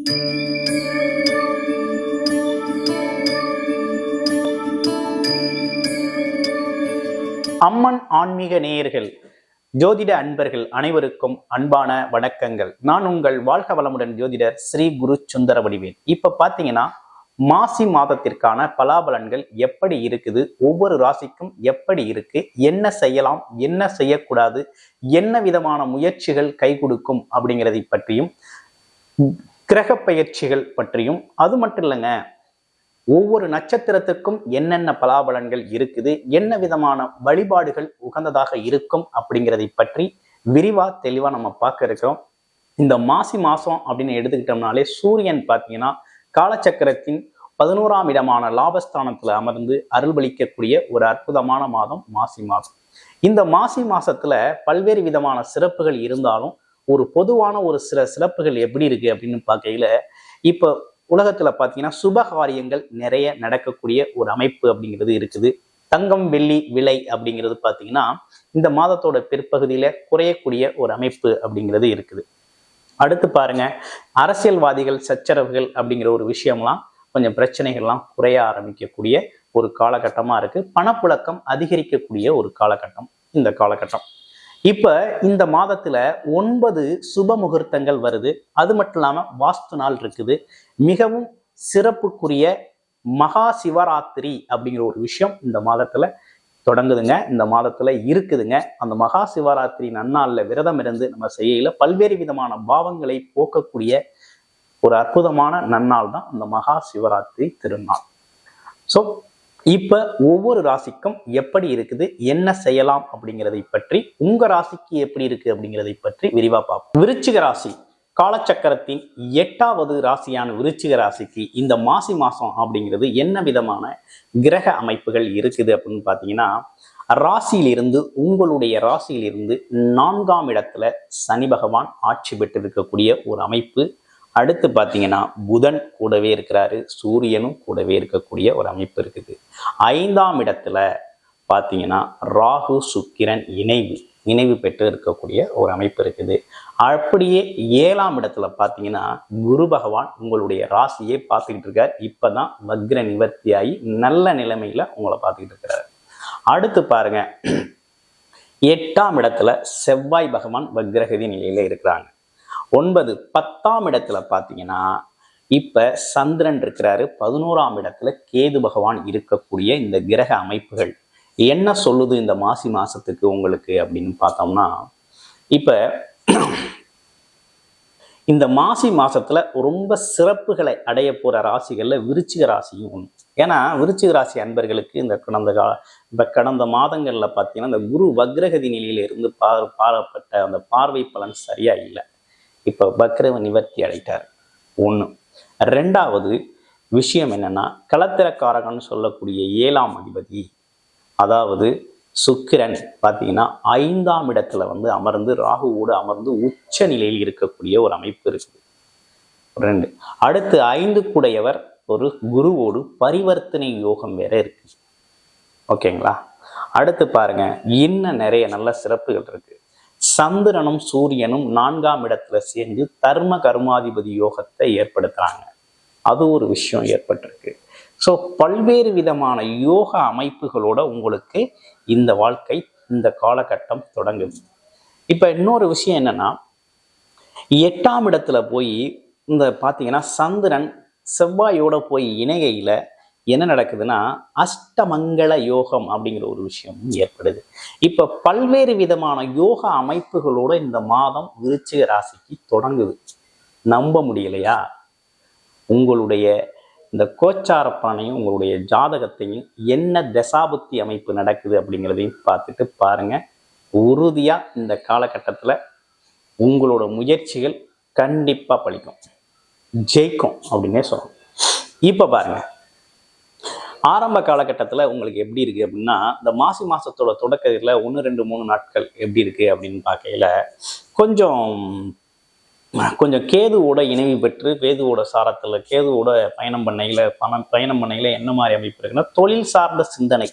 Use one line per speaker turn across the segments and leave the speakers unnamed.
அம்மன் ஆன்மீக நேயர்கள், ஜோதிட அன்பர்கள் அனைவருக்கும் அன்பான வணக்கங்கள். நான் உங்கள் வாழ்க வளமுடன் ஜோதிடர் ஸ்ரீ குரு சுந்தர வடிவேல். இப்ப பாத்தீங்கன்னா மாசி மாதத்திற்கான பலாபலன்கள் எப்படி இருக்குது, ஒவ்வொரு ராசிக்கும் எப்படி இருக்கு, என்ன செய்யலாம், என்ன செய்யக்கூடாது, என்ன விதமான முயற்சிகள் கை கொடுக்கும் அப்படிங்கிறதை பற்றியும், கிரக பயிற்சிகள் பற்றியும், அது மட்டும் இல்லைங்க, ஒவ்வொரு நட்சத்திரத்துக்கும் என்னென்ன பலாபலன்கள் இருக்குது, என்ன விதமான வழிபாடுகள் உகந்ததாக இருக்கும் அப்படிங்கிறதை பற்றி விரிவா தெளிவா நம்ம பார்க்க இருக்கிறோம். இந்த மாசி மாசம் அப்படின்னு எடுத்துக்கிட்டோம்னாலே சூரியன் பார்த்தீங்கன்னா காலச்சக்கரத்தின் 11ஆம் இடமான லாபஸ்தானத்துல அமர்ந்து அருள்பளிக்கக்கூடிய ஒரு அற்புதமான மாதம் மாசி மாதம். இந்த மாசி மாசத்துல பல்வேறு விதமான சிறப்புகள் இருந்தாலும் ஒரு பொதுவான ஒரு சில சிறப்புகள் எப்படி இருக்கு அப்படின்னு பார்க்கையில, இப்போ உலகத்துல பாத்தீங்கன்னா சுபகாரியங்கள் நிறைய நடக்கக்கூடிய ஒரு அமைப்பு அப்படிங்கிறது இருக்குது. தங்கம் வெள்ளி விலை அப்படிங்கிறது பாத்தீங்கன்னா இந்த மாதத்தோட பிற்பகுதியில குறையக்கூடிய ஒரு அமைப்பு அப்படிங்கிறது இருக்குது. அடுத்து பாருங்க, அரசியல்வாதிகள் சச்சரவுகள் அப்படிங்கிற ஒரு விஷயம்லாம் கொஞ்சம் பிரச்சனைகள்லாம் குறைய ஆரம்பிக்கக்கூடிய ஒரு காலகட்டமா இருக்கு. பணப்புழக்கம் அதிகரிக்கக்கூடிய ஒரு காலகட்டம் இந்த காலகட்டம். இப்ப இந்த மாதத்துல 9 சுப முகூர்த்தங்கள் வருது. அது மட்டும் இல்லாம வாஸ்து நாள் இருக்குது. மிகவும் சிறப்புக்குரிய மகா சிவராத்திரி அப்படிங்கிற ஒரு விஷயம் இந்த மாதத்துல தொடங்குதுங்க, இந்த மாதத்துல இருக்குதுங்க. அந்த மகா சிவராத்திரி நன்னாள்ல விரதம் இருந்து நம்ம செய்யல பல்வேறு விதமான பாவங்களை போக்கக்கூடிய ஒரு அற்புதமான நன்னாள் தான் அந்த மகா சிவராத்திரி திருநாள். ஸோ இப்ப ஒவ்வொரு ராசிக்கும் எப்படி இருக்குது, என்ன செய்யலாம் அப்படிங்கிறதை பற்றி, உங்க ராசிக்கு எப்படி இருக்கு அப்படிங்கிறதை பற்றி விரிவா பார்ப்போம். விருச்சிக ராசி, காலச்சக்கரத்தின் 8வது ராசியான விருச்சிக ராசிக்கு இந்த மாசி மாசம் அப்படிங்கிறது என்ன விதமான கிரக அமைப்புகள் இருக்குது அப்படின்னு பார்த்தீங்கன்னா, ராசியிலிருந்து உங்களுடைய ராசியிலிருந்து 4ஆம் இடத்துல சனி பகவான் ஆட்சி பெற்று இருக்கக்கூடிய ஒரு அமைப்பு. அடுத்து பார்த்தீங்கன்னா புதன் கூடவே இருக்கிறாரு, சூரியனும் கூடவே இருக்கக்கூடிய ஒரு அமைப்பு இருக்குது. 5ஆம் இடத்துல பார்த்தீங்கன்னா ராகு சுக்கிரன் இணைவு பெற்று இருக்கக்கூடிய ஒரு அமைப்பு இருக்குது. அப்படியே 7ஆம் இடத்துல பார்த்தீங்கன்னா குரு பகவான் உங்களுடைய ராசியை பார்த்துக்கிட்டு இருக்கார். இப்பதான் வக்ர நிவர்த்தியாகி நல்ல நிலைமையில உங்களை பார்த்துக்கிட்டு இருக்கிறார். அடுத்து பாருங்க, 8ஆம் இடத்துல செவ்வாய் பகவான் வக்ரகதி நிலையில இருக்கிறாங்க. 9 10ஆம் இடத்துல பார்த்தீங்கன்னா இப்ப சந்திரன் இருக்கிறாரு. 11ஆம் இடத்துல கேது பகவான் இருக்கக்கூடிய இந்த கிரக அமைப்புகள் என்ன சொல்லுது இந்த மாசி மாசத்துக்கு உங்களுக்கு அப்படின்னு பார்த்தோம்னா, இப்ப இந்த மாசி மாசத்துல ரொம்ப சிறப்புகளை அடைய போற ராசிகள்ல விருச்சிக ராசியும் ஒன்று. ஏன்னா விருச்சிக ராசி அன்பர்களுக்கு இந்த கடந்த மாதங்கள்ல பார்த்தீங்கன்னா இந்த குரு வக்ரகதி நிலையில இருந்து பாரப்பட்ட அந்த பார்வை பலன் சரியா இல்லை. இப்ப வக்ர நிவர்த்தி அடைத்தார். 1. 2வது விஷயம் என்னன்னா, களத்திரக்காரகன் சொல்லக்கூடிய 7ஆம் அதிபதி அதாவது சுக்கிரன் பார்த்தீங்கன்னா 5ஆம் இடத்துல அமர்ந்து ராகுவோடு அமர்ந்து உச்ச நிலையில் இருக்கக்கூடிய ஒரு அமைப்பு இருக்குது. 2. அடுத்து 5 கூடையவர் ஒரு குருவோடு பரிவர்த்தனை யோகம் வேற இருக்கு. ஓகேங்களா? அடுத்து பாருங்க, இன்னும் நிறைய நல்ல சிறப்புகள் இருக்கு. சந்திரனும் சூரியனும் 4ஆம் இடத்துல சேர்ந்து தர்ம கர்மாதிபதி யோகத்தை ஏற்படுத்துறாங்க. அது ஒரு விஷயம் ஏற்பட்டிருக்கு. ஸோ பல்வேறு விதமான யோக அமைப்புகளோட உங்களுக்கு இந்த வாழ்க்கை இந்த காலகட்டம் தொடங்குது. இப்ப இன்னொரு விஷயம் என்னன்னா, 8ஆம் இடத்துல போய் இந்த பார்த்தீங்கன்னா சந்திரன் செவ்வாயோட போய் இணைகையில என்ன நடக்குதுன்னா அஷ்டமங்கள யோகம் அப்படிங்கிற ஒரு விஷயம் ஏற்படுது. இப்ப பல்வேறு விதமான யோக அமைப்புகளோட இந்த மாதம் விருச்சிக ராசிக்கு தொடங்குது. நம்ப முடியலையா? உங்களுடைய இந்த கோச்சார பலனையும் உங்களுடைய ஜாதகத்தையும் என்ன தசாபுத்தி அமைப்பு நடக்குது அப்படிங்கிறதையும் பார்த்துட்டு பாருங்க. உறுதியா இந்த காலகட்டத்துல உங்களோட முயற்சிகள் கண்டிப்பா பலிக்கும், ஜெயிக்கும் அப்படின்னே சொல்லணும். இப்ப பாருங்க, ஆரம்ப காலகட்டத்தில் உங்களுக்கு எப்படி இருக்கு அப்படின்னா, இந்த மாசி மாசத்தோட தொடக்கத்தில் 1, 2, 3 நாட்கள் எப்படி இருக்கு அப்படின்னு பார்க்கையில கொஞ்சம் கேதுவோட இணைவு பெற்று கேதுவோட சாரத்தில் கேதுவோட பயணம் பண்ணையில என்ன மாதிரி அமைப்பு இருக்குன்னா, தொழில் சார்ந்த சிந்தனை,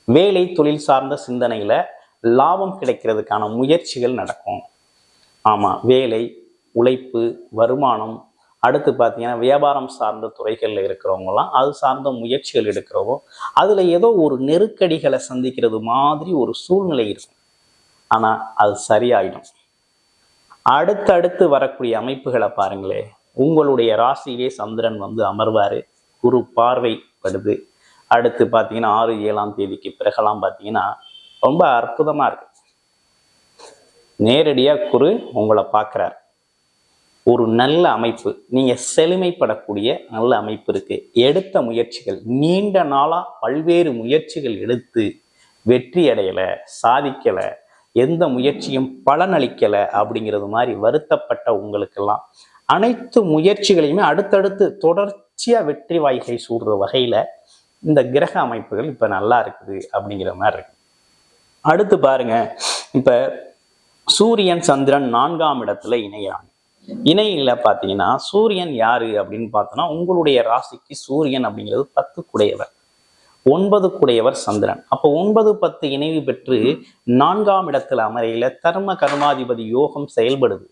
வேலை தொழில் சார்ந்த சிந்தனையில லாபம் கிடைக்கிறதுக்கான முயற்சிகள் நடக்கும். ஆமா, வேலை, உழைப்பு, வருமானம், அடுத்து பார்த்தீங்கன்னா வியாபாரம் சார்ந்த துறைகளில் இருக்கிறவங்கலாம் அது சார்ந்த முயற்சிகள் எடுக்கிறவோ அதில் ஏதோ ஒரு நெருக்கடிகளை சந்திக்கிறது மாதிரி ஒரு சூழ்நிலை இருக்கும். ஆனால் அது சரியாயிடும். அடுத்தடுத்து வரக்கூடிய அமைப்புகளை பாருங்களே, உங்களுடைய ராசியிலே சந்திரன் வந்து அமர்வார், குரு பார்வை படுது. அடுத்து பார்த்தீங்கன்னா 6-7ஆம் தேதிக்கு பிறகெல்லாம் பார்த்தீங்கன்னா ரொம்ப அற்புதமாக இருக்கு. நேரடியாக குரு உங்களை பார்க்குறார். ஒரு நல்ல அமைப்பு, நீங்கள் செழுமைப்படக்கூடிய நல்ல அமைப்பு இருக்கு. எடுத்த முயற்சிகள் நீண்ட நாளாக பல்வேறு முயற்சிகள் எடுத்து வெற்றி அடையலை, சாதிக்கலை, எந்த முயற்சியும் பலனளிக்கலை அப்படிங்கிறது மாதிரி வருத்தப்பட்ட உங்களுக்கெல்லாம் அனைத்து முயற்சிகளையுமே அடுத்தடுத்து தொடர்ச்சியாக வெற்றி வாய்கை சூடுற வகையில் இந்த கிரக அமைப்புகள் இப்போ நல்லா இருக்குது அப்படிங்கிற மாதிரி இருக்கு. அடுத்து பாருங்க, இப்போ சூரியன் சந்திரன் 4ஆம் இடத்துல இணைகிறாங்க. இணையில பார்த்தீங்கன்னா சூரியன் யாரு அப்படின்னு பார்த்தோன்னா உங்களுடைய ராசிக்கு சூரியன் அப்படிங்கிறது 10 9 சந்திரன். அப்போ 9-10 இணைவு பெற்று 4ஆம் இடத்துல அமரையில தர்ம கர்மாதிபதி யோகம் செயல்படுது.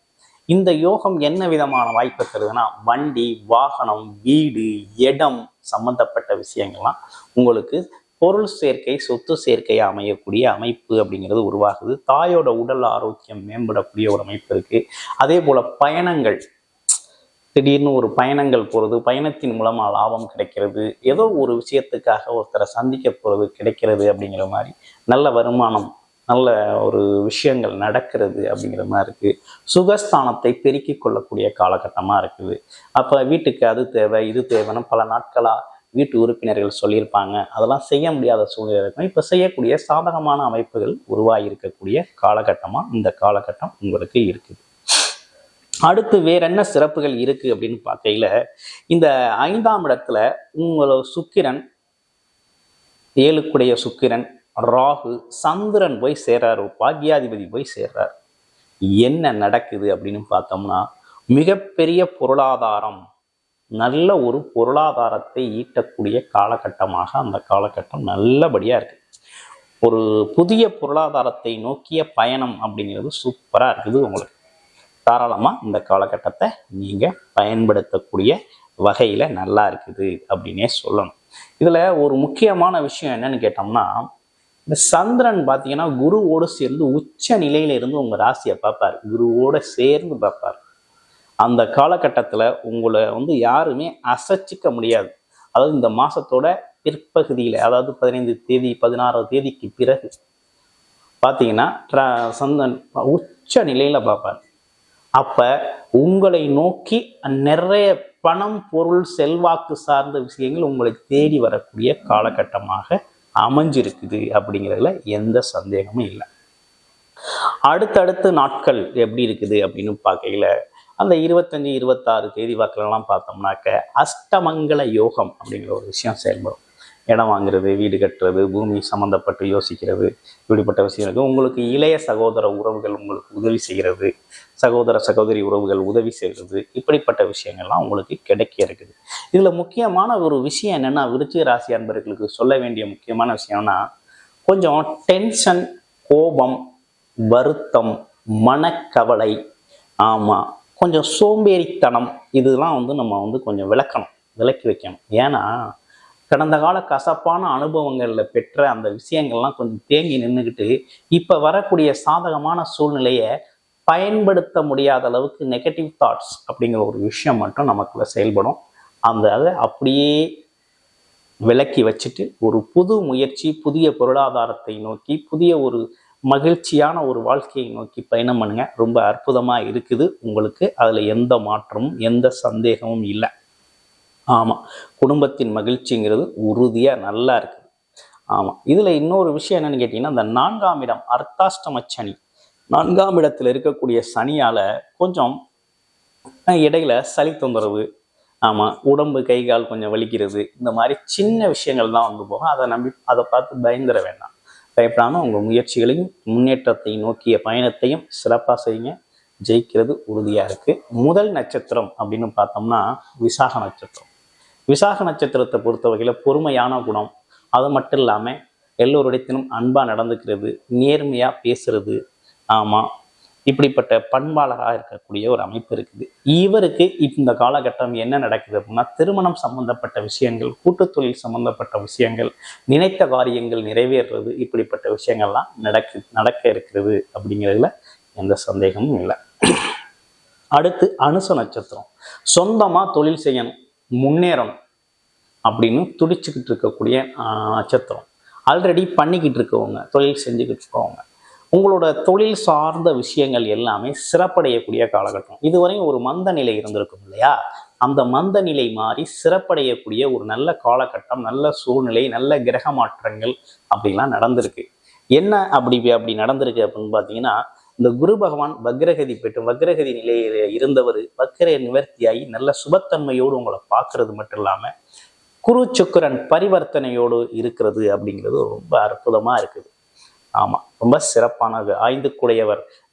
இந்த யோகம் என்ன விதமான வாய்ப்பை தருதுன்னா வண்டி, வாகனம், வீடு, இடம் சம்பந்தப்பட்ட விஷயங்கள்லாம் உங்களுக்கு பொருள் சேர்க்கை, சொத்து சேர்க்கை அமையக்கூடிய அமைப்பு அப்படிங்கிறது உருவாகுது. தாயோட உடல் ஆரோக்கியம் மேம்படக்கூடிய ஒரு அமைப்பு இருக்கு. அதே போல பயணங்கள், திடீர்னு ஒரு பயணங்கள் போகிறது, பயணத்தின் மூலமாக லாபம் கிடைக்கிறது, ஏதோ ஒரு விஷயத்துக்காக ஒருத்தரை சந்திக்க போகிறது கிடைக்கிறது அப்படிங்கிற மாதிரி நல்ல வருமானம், நல்ல ஒரு விஷயங்கள் நடக்கிறது அப்படிங்கிற மாதிரி இருக்குது. சுகஸ்தானத்தை பெருக்கிக் கொள்ளக்கூடிய காலகட்டமாக இருக்குது. அப்போ வீட்டுக்கு அது தேவை இது தேவைன்னு பல நாட்களாக வீட்டு உறுப்பினர்கள் சொல்லியிருப்பாங்க, அதெல்லாம் செய்ய முடியாத சூழ்நிலை இருக்கும். இப்போ செய்யக்கூடிய சாதகமான அமைப்புகள் உருவாகி இருக்கக்கூடிய காலகட்டமாக இந்த காலகட்டம் உங்களுக்கு இருக்குது. அடுத்து வேற என்ன சிறப்புகள் இருக்கு அப்படின்னு பார்க்கையில இந்த 5ஆம் இடத்துல உங்களோட சுக்கிரன், 7க்குடைய சுக்கிரன், ராகு, சந்திரன் போய் சேர்றாரு, பாக்யாதிபதி போய் சேர்றாரு. என்ன நடக்குது அப்படின்னு பார்த்தோம்னா மிகப்பெரிய பொருளாதாரம், நல்ல ஒரு பொருளாதாரத்தை ஈட்டக்கூடிய காலகட்டமாக அந்த காலகட்டம் நல்லபடியா இருக்கு. ஒரு புதிய பொருளாதாரத்தை நோக்கிய பயணம் அப்படிங்கிறது சூப்பரா இருக்குது. உங்களுக்கு தாராளமாக இந்த காலகட்டத்தை நீங்கள் பயன்படுத்தக்கூடிய வகையில் நல்லா இருக்குது அப்படின்னே சொல்லணும். இதில் ஒரு முக்கியமான விஷயம் என்னன்னு கேட்டோம்னா, இந்த சந்திரன் பார்த்தீங்கன்னா குருவோடு சேர்ந்து உச்ச நிலையில இருந்து உங்கள் ராசியை பார்ப்பார், குருவோட சேர்ந்து பார்ப்பார். அந்த காலகட்டத்தில் உங்களை வந்து யாருமே அசைச்சிக்க முடியாது. அதாவது இந்த மாதத்தோட பிற்பகுதியில், அதாவது 15 தேதி 16 தேதிக்கு பிறகு பார்த்தீங்கன்னா சந்திரன் உச்ச நிலையில் பார்ப்பார். அப்ப உங்களை நோக்கி நிறைய பணம், பொருள், செல்வாக்கு சார்ந்த விஷயங்கள் உங்களை தேடி வரக்கூடிய காலகட்டமாக அமைஞ்சிருக்குது அப்படிங்கிறதுல எந்த சந்தேகமும் இல்லை. அடுத்தடுத்த நாட்கள் எப்படி இருக்குது அப்படின்னு பார்க்கையில அந்த 25 26 தேதி வாக்கிலெல்லாம் பார்த்தோம்னாக்க அஷ்டமங்கல யோகம் அப்படிங்கிற ஒரு விஷயம் செயல்படும். இடம் வாங்குறது, வீடு கட்டுறது, பூமி சம்மந்தப்பட்டு யோசிக்கிறது, இப்படிப்பட்ட விஷயங்களுக்கு உங்களுக்கு இளைய சகோதர உறவுகள் உங்களுக்கு உதவி செய்கிறது, சகோதர சகோதரி உறவுகள் உதவி செய்கிறது, இப்படிப்பட்ட விஷயங்கள்லாம் உங்களுக்கு கிடைக்க இருக்குது. இதில் முக்கியமான ஒரு விஷயம் என்னென்னா, விருச்சிக ராசி அன்பர்களுக்கு சொல்ல வேண்டிய முக்கியமான விஷயம்னா, கொஞ்சம் டென்ஷன், கோபம், வருத்தம், மனக்கவலை, ஆமாம் கொஞ்சம் சோம்பேறித்தனம், இதெல்லாம் வந்து நம்ம வந்து கொஞ்சம் விலக்கி வைக்கணும். ஏன்னா கடந்த கால கசப்பான அனுபவங்களில் பெற்ற அந்த விஷயங்கள்லாம் கொஞ்சம் தேங்கி நின்றுக்கிட்டு இப்போ வரக்கூடிய சாதகமான சூழ்நிலையை பயன்படுத்த முடியாத அளவுக்கு நெகட்டிவ் தாட்ஸ் அப்படிங்கிற ஒரு விஷயம் மட்டும் நமக்குள்ள செயல்படும். அதை அப்படியே விலக்கி வச்சுட்டு ஒரு புது முயற்சி, புதிய பொருளாதாரத்தை நோக்கி, புதிய ஒரு மகிழ்ச்சியான ஒரு வாழ்க்கையை நோக்கி பயணம் பண்ணுங்க. ரொம்ப அற்புதமாக இருக்குது உங்களுக்கு. அதில் எந்த மாற்றமும் எந்த சந்தேகமும் இல்லை. ஆமாம், குடும்பத்தின் மகிழ்ச்சிங்கிறது உறுதியாக நல்லா இருக்குது. ஆமாம், இதில் இன்னொரு விஷயம் என்னென்னு கேட்டிங்கன்னா, இந்த 4ஆம் இடம் அர்த்தாஷ்டம சனி, 4ஆம் இடத்துல இருக்கக்கூடிய சனியால் கொஞ்சம் இடையில சளி தொந்தரவு, ஆமாம் உடம்பு கை கால் கொஞ்சம் வலிக்கிறது, இந்த மாதிரி சின்ன விஷயங்கள் தான் வந்து போகும். அதை பார்த்து பயந்துட வேண்டாம். பயப்படாமல் உங்கள் முயற்சிகளையும் முன்னேற்றத்தை நோக்கிய பயணத்தையும் சிறப்பாக செய்யுங்க. ஜெயிக்கிறது உறுதியாக இருக்குது. முதல் நட்சத்திரம் அப்படின்னு பார்த்தோம்னா விசாக நட்சத்திரம். விசாக நட்சத்திரத்தை பொறுத்த வகையில் பொறுமையான குணம், அது மட்டும் இல்லாமல் எல்லோருடையத்திலும் அன்பாக நடந்துக்கிறது, நேர்மையாக பேசுறது, ஆமாம் இப்படிப்பட்ட பண்பாளராக இருக்கக்கூடிய ஒரு அமைப்பு இருக்குது. இவருக்கு இந்த காலகட்டம் என்ன நடக்குது அப்படின்னா, திருமணம் சம்பந்தப்பட்ட விஷயங்கள், கூட்டு தொழில் சம்பந்தப்பட்ட விஷயங்கள், நினைத்த காரியங்கள் நிறைவேறுறது, இப்படிப்பட்ட விஷயங்கள்லாம் நடக்க இருக்கிறது அப்படிங்கிறதுல எந்த சந்தேகமும் இல்லை. அடுத்து அனுச நட்சத்திரம். சொந்தமா தொழில் செய்யணும், முன்னேறணும் அப்படின்னு துடிச்சுக்கிட்டு இருக்கக்கூடிய நட்சத்திரம். ஆல்ரெடி பண்ணிக்கிட்டு இருக்கவங்க, தொழில் செஞ்சுக்கிட்டு இருக்கவங்க, உங்களோட தொழில் சார்ந்த விஷயங்கள் எல்லாமே சிறப்படையக்கூடிய காலகட்டம். இதுவரையும் ஒரு மந்த நிலை இருந்திருக்கும் இல்லையா, அந்த மந்த நிலை மாறி சிறப்படையக்கூடிய ஒரு நல்ல காலகட்டம், நல்ல சூழ்நிலை, நல்ல கிரக மாற்றங்கள் அப்படிலாம் நடந்திருக்கு. என்ன அப்படி நடந்திருக்கு அப்படின்னு பார்த்தீங்கன்னா, இந்த குரு பகவான் வக்ரகதி பெற்று வக்ரகதி நிலையில் இருந்தவர் வக்ர நிவர்த்தியாகி நல்ல சுபத்தன்மையோடு உங்களை பார்க்கறது மட்டும் இல்லாமல் குரு சுக்கிரன் பரிவர்த்தனையோடு இருக்கிறது அப்படிங்கிறது ரொம்ப அற்புதமாக இருக்குது. ஆமாம், ரொம்ப சிறப்பானது. 5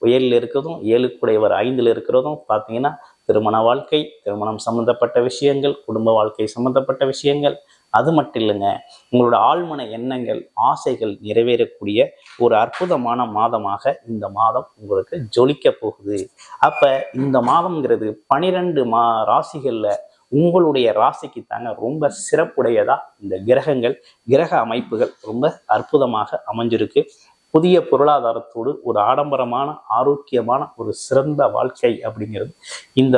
உயரில் இருக்கிறதும் 7 5 இருக்கிறதும் பார்த்தீங்கன்னா திருமண வாழ்க்கை, திருமணம் சம்பந்தப்பட்ட விஷயங்கள், குடும்ப வாழ்க்கை சம்பந்தப்பட்ட விஷயங்கள், அது மட்டும் இல்லைங்க, உங்களோட ஆழ்மன எண்ணங்கள், ஆசைகள் நிறைவேறக்கூடிய ஒரு அற்புதமான மாதமாக இந்த மாதம் உங்களுக்கு ஜொலிக்க போகுது. அப்போ இந்த மாதம்ங்கிறது 12 ராசிகளில் உங்களுடைய ராசிக்கு தாங்க ரொம்ப சிறப்புடையதா இந்த கிரக அமைப்புகள் ரொம்ப அற்புதமாக அமைஞ்சிருக்கு. புதிய பொருளாதாரத்தோடு ஒரு ஆடம்பரமான ஆரோக்கியமான ஒரு சிறந்த வாழ்க்கை அப்படிங்கிறது இந்த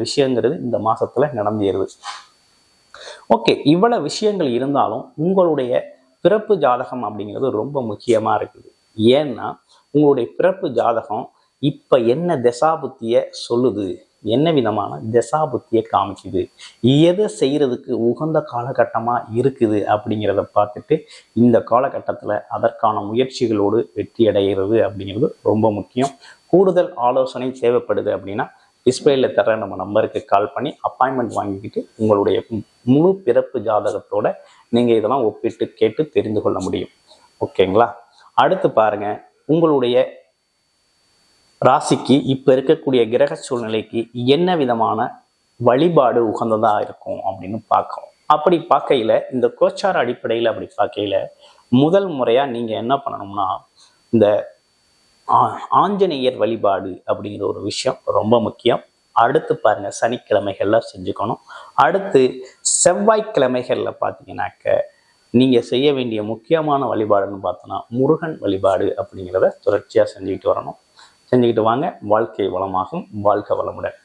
விஷயங்கிறது இந்த மாசத்துல நடந்தேறுது. ஓகே, இவ்வளவு விஷயங்கள் இருந்தாலும் உங்களுடைய பிறப்பு ஜாதகம் அப்படிங்கிறது ரொம்ப முக்கியமா இருக்குது. ஏன்னா உங்களுடைய பிறப்பு ஜாதகம் இப்ப என்ன தசாபுத்திய சொல்லுது, என்ன விதமான தசாபுத்தியை காமிக்குது, எதை செய்யறதுக்கு உகந்த காலகட்டமா இருக்குது அப்படிங்கிறத பார்த்துட்டு இந்த காலகட்டத்தில் அதற்கான முயற்சிகளோடு வெற்றி அடைகிறது அப்படிங்கிறது ரொம்ப முக்கியம். கூடுதல் ஆலோசனை தேவைப்படுது அப்படின்னா டிஸ்பிளேல தர நம்ம நம்பருக்கு கால் பண்ணி அப்பாயின்மெண்ட் வாங்கிக்கிட்டு உங்களுடைய முழு பிறப்பு ஜாதகத்தோட நீங்க இதெல்லாம் ஒப்பிட்டு கேட்டு தெரிந்து கொள்ள முடியும். ஓகேங்களா? அடுத்து பாருங்க, உங்களுடைய ராசிக்கு இப்ப இருக்கக்கூடிய கிரக சூழ்நிலைக்கு என்ன விதமான வழிபாடு உகந்ததா இருக்கும் அப்படின்னு பார்க்கணும். அப்படி பார்க்கையில இந்த கோச்சார அடிப்படையில் அப்படி பார்க்கையில முதல் முறையா நீங்க என்ன பண்ணணும்னா, இந்த ஆஞ்சநேயர் வழிபாடு அப்படிங்கிற ஒரு விஷயம் ரொம்ப முக்கியம். அடுத்து பாருங்க, சனிக்கிழமைகள்ல செஞ்சுக்கணும். அடுத்து செவ்வாய்க்கிழமைகள்ல பார்த்தீங்கன்னாக்க நீங்க செய்ய வேண்டிய முக்கியமான வழிபாடுன்னு பார்த்தோன்னா முருகன் வழிபாடு அப்படிங்கிறத தொடர்ச்சியா செஞ்சுக்கிட்டு வரணும். செஞ்சுக்கிட்டு வாங்க. வாழ்க்கை வளமாகும். வாழ்க வளமுடன்.